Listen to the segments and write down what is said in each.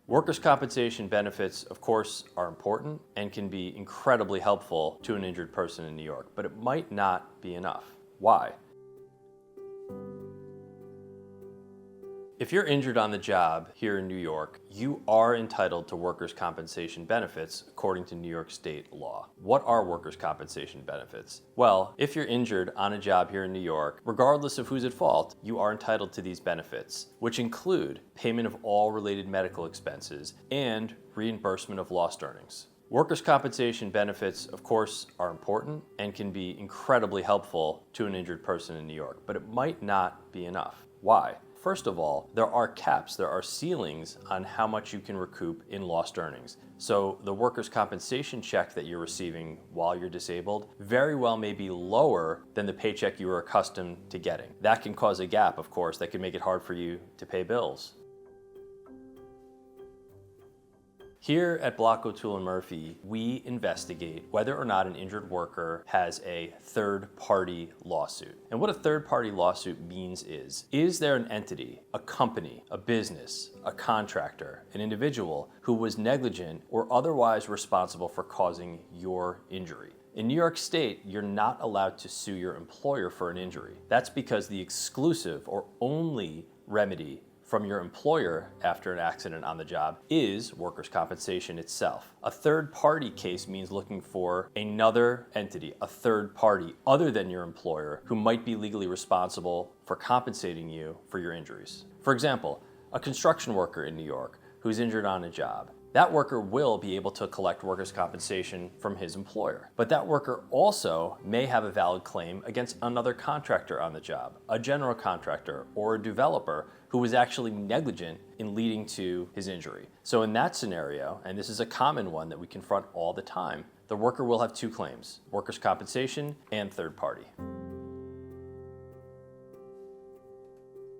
Workers' compensation benefits, of course, are important and can be incredibly helpful to an injured person in New York, but it might not be enough. Why? If you're injured on the job here in New York, you are entitled to workers' compensation benefits according to New York state law. What are workers' compensation benefits? Well, if you're injured on a job here in New York, regardless of who's at fault, you are entitled to these benefits, which include payment of all related medical expenses and reimbursement of lost earnings. Workers' compensation benefits, of course, are important and can be incredibly helpful to an injured person in New York, but it might not be enough. Why? First of all, there are caps, there are ceilings on how much you can recoup in lost earnings. So the workers' compensation check that you're receiving while you're disabled very well may be lower than the paycheck you were accustomed to getting. That can cause a gap, of course, that can make it hard for you to pay bills. Here at Block, O'Toole & Murphy, we investigate whether or not an injured worker has a third-party lawsuit. And what a third-party lawsuit means is there an entity, a company, a business, a contractor, an individual who was negligent or otherwise responsible for causing your injury? In New York State, you're not allowed to sue your employer for an injury. That's because the exclusive or only remedy from your employer after an accident on the job is workers' compensation itself. A third-party case means looking for another entity, a third party other than your employer who might be legally responsible for compensating you for your injuries. For example, a construction worker in New York who's injured on a job. That worker will be able to collect workers' compensation from his employer. But that worker also may have a valid claim against another contractor on the job, a general contractor or a developer who was actually negligent in leading to his injury. So in that scenario, and this is a common one that we confront all the time, the worker will have two claims, workers' compensation and third party.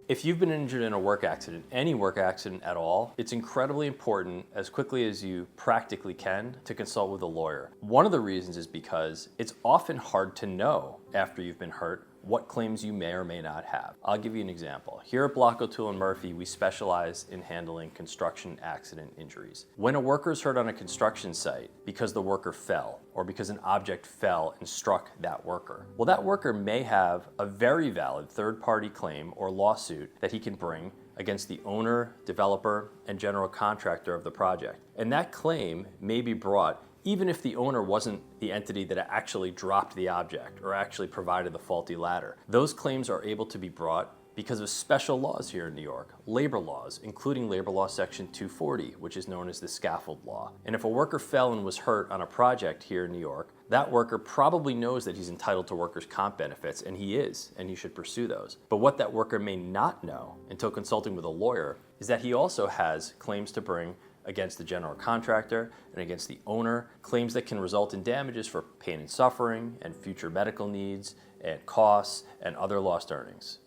If you've been injured in a work accident, any work accident at all, it's incredibly important, as quickly as you practically can, to consult with a lawyer. One of the reasons is because it's often hard to know after you've been hurt what claims you may or may not have. I'll give you an example. Here at Block, O'Toole & Murphy, we specialize in handling construction accident injuries. When a worker is hurt on a construction site because the worker fell or because an object fell and struck that worker, well, that worker may have a very valid third-party claim or lawsuit that he can bring against the owner, developer, and general contractor of the project. And that claim may be brought even if the owner wasn't the entity that actually dropped the object or actually provided the faulty ladder. Those claims are able to be brought because of special laws here in New York, labor laws, including Labor Law Section 240, which is known as the scaffold law. And if a worker fell and was hurt on a project here in New York, that worker probably knows that he's entitled to workers' comp benefits, and he is, and he should pursue those. But what that worker may not know until consulting with a lawyer is that he also has claims to bring against the general contractor and against the owner, claims that can result in damages for pain and suffering and future medical needs and costs and other lost earnings.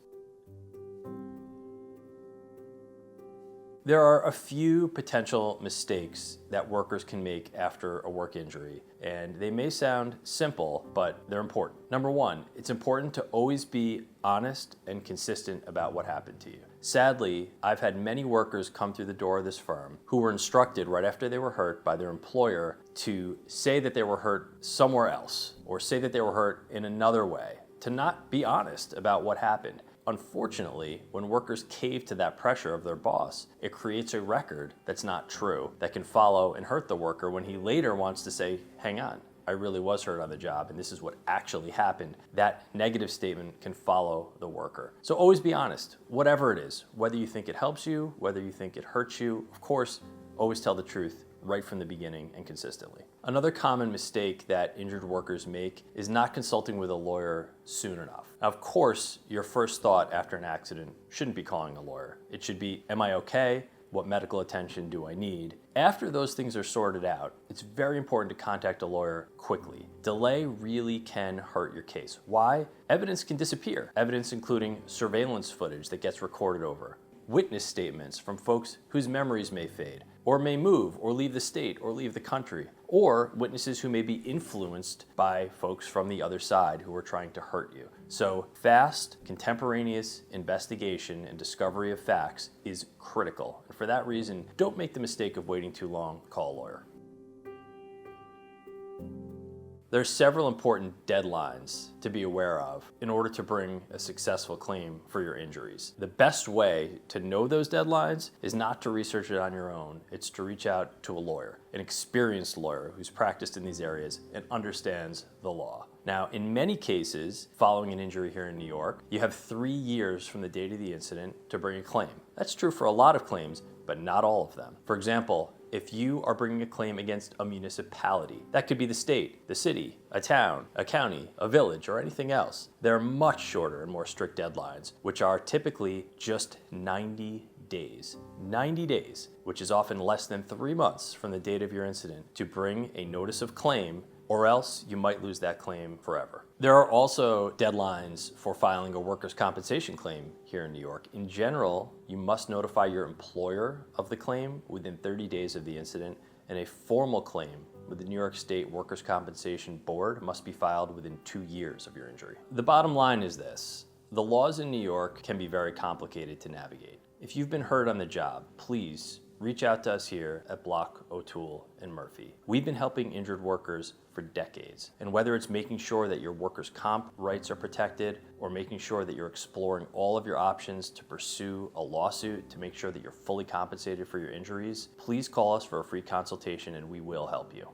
There are a few potential mistakes that workers can make after a work injury, and they may sound simple, but they're important. Number one, it's important to always be honest and consistent about what happened to you. Sadly, I've had many workers come through the door of this firm who were instructed right after they were hurt by their employer to say that they were hurt somewhere else or say that they were hurt in another way, to not be honest about what happened. Unfortunately, when workers cave to that pressure of their boss, it creates a record that's not true, that can follow and hurt the worker when he later wants to say, hang on, I really was hurt on the job and this is what actually happened. That negative statement can follow the worker. So always be honest, whatever it is, whether you think it helps you, whether you think it hurts you, of course, always tell the truth right from the beginning and consistently. Another common mistake that injured workers make is not consulting with a lawyer soon enough. Now, of course, your first thought after an accident shouldn't be calling a lawyer. It should be, am I okay? What medical attention do I need? After those things are sorted out, it's very important to contact a lawyer quickly. Delay really can hurt your case. Why? Evidence can disappear. Evidence including surveillance footage that gets recorded over, witness statements from folks whose memories may fade, or may move, or leave the state, or leave the country, or witnesses who may be influenced by folks from the other side who are trying to hurt you. So fast, contemporaneous investigation and discovery of facts is critical. And for that reason, don't make the mistake of waiting too long. Call a lawyer. There are several important deadlines to be aware of in order to bring a successful claim for your injuries. The best way to know those deadlines is not to research it on your own. It's to reach out to a lawyer, an experienced lawyer who's practiced in these areas and understands the law. Now, in many cases, following an injury here in New York, you have 3 years from the date of the incident to bring a claim. That's true for a lot of claims, but not all of them. For example, if you are bringing a claim against a municipality, that could be the state, the city, a town, a county, a village, or anything else. There are much shorter and more strict deadlines, which are typically just 90 days. 90 days, which is often less than 3 months from the date of your incident, to bring a notice of claim, or else you might lose that claim forever. There are also deadlines for filing a workers' compensation claim here in New York. In general, you must notify your employer of the claim within 30 days of the incident, and a formal claim with the New York State Workers' Compensation Board must be filed within 2 years of your injury. The bottom line is this: the laws in New York can be very complicated to navigate. If you've been hurt on the job, please reach out to us here at Block, O'Toole, and Murphy. We've been helping injured workers for decades, and whether it's making sure that your workers' comp rights are protected or making sure that you're exploring all of your options to pursue a lawsuit to make sure that you're fully compensated for your injuries, please call us for a free consultation and we will help you.